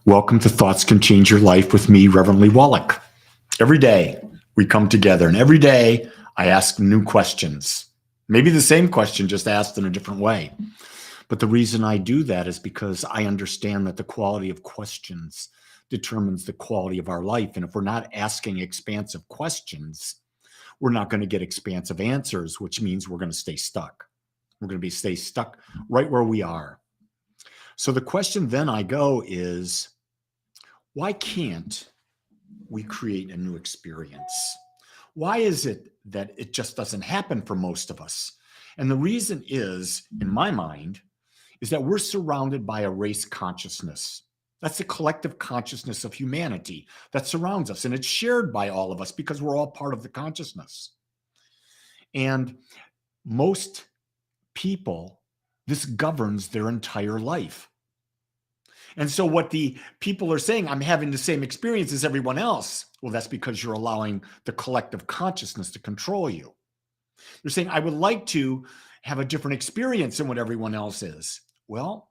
Welcome to Thoughts Can Change Your Life with me, Rev Lee Wolak. Every day we come together, and every day I ask new questions. Maybe the same question, just asked in a different way. But the reason I do that is because I understand that the quality of questions determines the quality of our life. And if we're not asking expansive questions, we're not going to get expansive answers, which means we're going to stay stuck. We're going to stay stuck right where we are. So the question then I go is, why can't we create a new experience? Why is it that it just doesn't happen for most of us? And the reason is, in my mind, is that we're surrounded by a race consciousness. That's the collective consciousness of humanity that surrounds us. And it's shared by all of us because we're all part of the consciousness. And most people, this governs their entire life. And so what the people are saying, I'm having the same experience as everyone else. Well, that's because you're allowing the collective consciousness to control you. They're saying, I would like to have a different experience than what everyone else is. Well,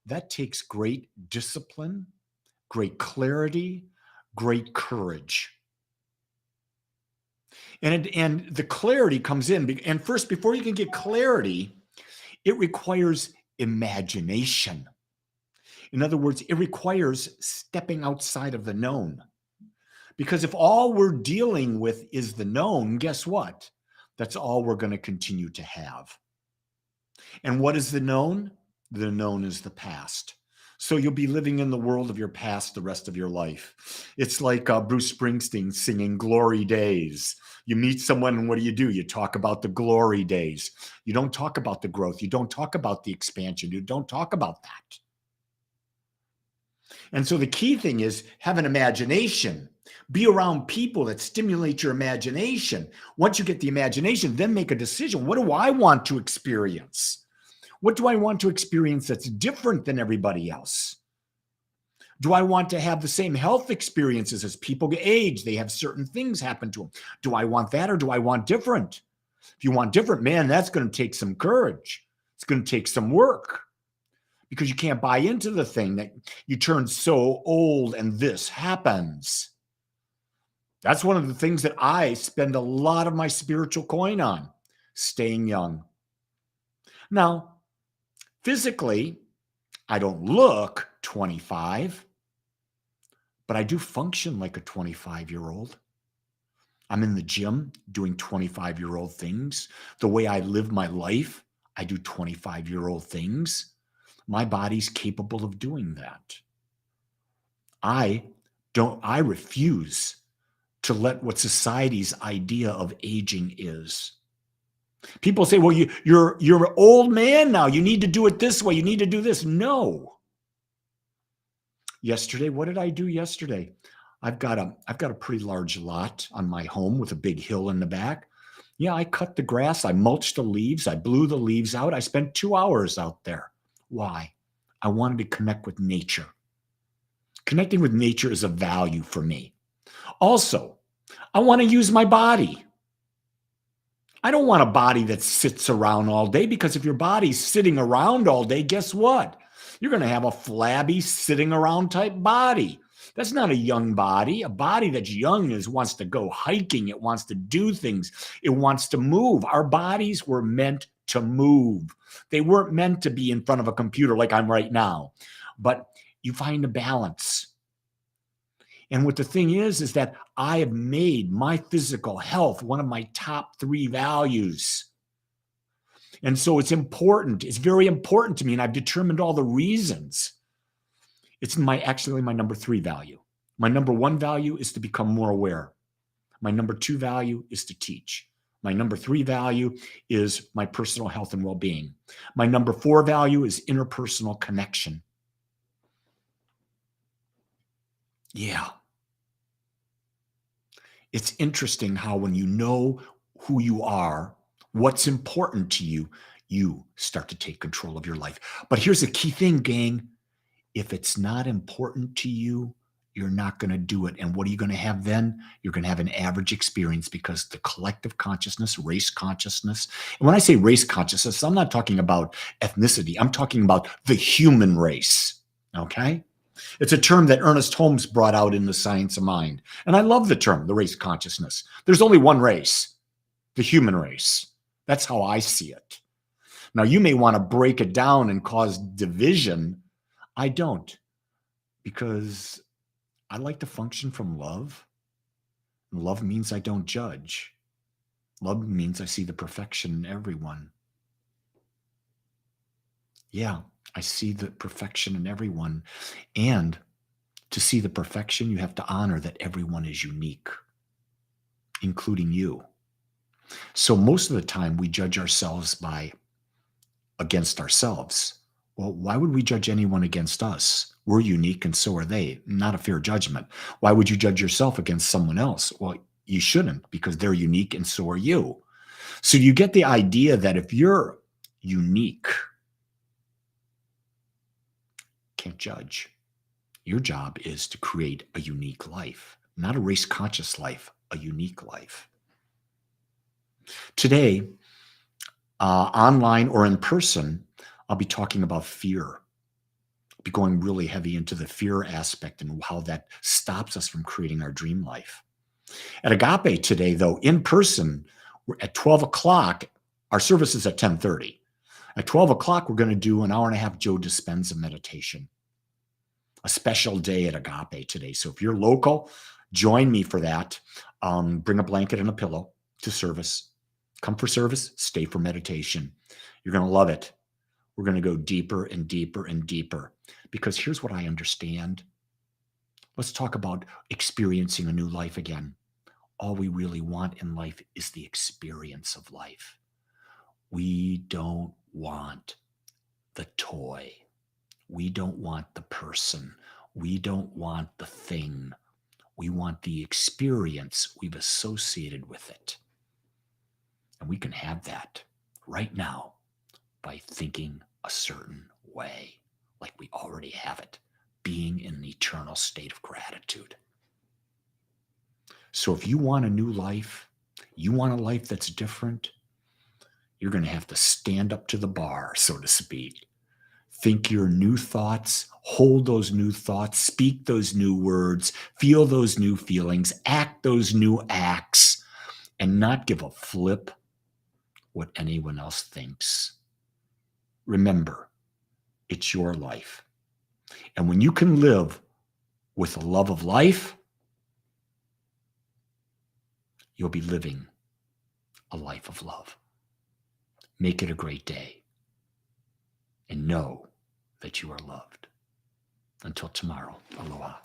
that takes great discipline, great clarity, great courage. And the clarity comes in. And first, before you can get clarity, it requires imagination. In other words, it requires stepping outside of the known. Because if all we're dealing with is the known, guess what? That's all we're going to continue to have. And what is the known? The known is the past. So you'll be living in the world of your past the rest of your life. It's like Bruce Springsteen singing Glory Days. You meet someone and what do? You talk about the glory days. You don't talk about the growth. You don't talk about the expansion. You don't talk about that. And so the key thing is have an imagination. Be around people that stimulate your imagination. Once you get the imagination, then make a decision. What do I want to experience? What do I want to experience that's different than everybody else? Do I want to have the same health experiences as people age? They have certain things happen to them. Do I want that or do I want different? If you want different, man, that's going to take some courage. It's going to take some work. Because you can't buy into the thing that you turn so old and this happens. That's one of the things that I spend a lot of my spiritual coin on, staying young. Now, physically, I don't look 25, but I do function like a 25-year-old. I'm in the gym doing 25-year-old things. The way I live my life, I do 25-year-old things. My body's capable of doing that. I refuse to let what society's idea of aging is. People say, well, you're an old man now. You need to do it this way. You need to do this. No. Yesterday, what did I do yesterday? I've got a pretty large lot on my home with a big hill in the back. Yeah, I cut the grass. I mulched the leaves. I blew the leaves out. I spent 2 hours out there. Why? I wanted to connect with nature. Connecting with nature is a value for me. Also, I want to use my body. I don't want a body that sits around all day, because if your body's sitting around all day, guess what? You're going to have a flabby sitting around type body. That's not a young body. A body that's young wants to go hiking. It wants to do things. It wants to move. Our bodies were meant to move. They weren't meant to be in front of a computer like I'm right now. But you find a balance. And what the thing is that I have made my physical health one of my top 3 values. And so it's important. It's very important to me. And I've determined all the reasons. It's actually my number 3 value. My number 1 value is to become more aware. My number 2 value is to teach. My number 3 value is my personal health and well-being. My number 4 value is interpersonal connection. Yeah. It's interesting how when you know who you are, what's important to you, you start to take control of your life. But here's the key thing, gang. If it's not important to you, you're not going to do it. And what are you going to have then? You're going to have an average experience, because the collective consciousness, race consciousness. And when I say race consciousness, I'm not talking about ethnicity. I'm talking about the human race. Okay? It's a term that Ernest Holmes brought out in The Science of Mind. And I love the term, the race consciousness. There's only one race, the human race. That's how I see it. Now, you may want to break it down and cause division. I don't, because I like to function from love. Love means I don't judge. Love means I see the perfection in everyone. Yeah, I see the perfection in everyone. And to see the perfection, you have to honor that everyone is unique, including you. So most of the time we judge ourselves against ourselves. Well, why would we judge anyone against us? We're unique and so are they. Not a fair judgment. Why would you judge yourself against someone else? Well, you shouldn't, because they're unique and so are you. So you get the idea that if you're unique, can't judge. Your job is to create a unique life, not a race conscious life, a unique life. Today, online or in person, I'll be talking about fear. I'll be going really heavy into the fear aspect and how that stops us from creating our dream life. At Agape today, though, in person, we're at 12 o'clock. Our service is at 10:30. At 12 o'clock, we're going to do an hour and a half Joe Dispenza meditation. A special day at Agape today. So if you're local, join me for that. Bring a blanket and a pillow to service. Come for service, stay for meditation. You're going to love it. We're going to go deeper and deeper and deeper, because here's what I understand. Let's talk about experiencing a new life again. All we really want in life is the experience of life. We don't want the toy. We don't want the person. We don't want the thing. We want the experience we've associated with it. And we can have that right now by thinking a certain way, like we already have it, being in an eternal state of gratitude. So if you want a new life, you want a life that's different, you're going to have to stand up to the bar, so to speak. Think your new thoughts, hold those new thoughts, speak those new words, feel those new feelings, act those new acts, and not give a flip what anyone else thinks. Remember, it's your life. And when you can live with the love of life, you'll be living a life of love. Make it a great day. And know that you are loved. Until tomorrow, aloha.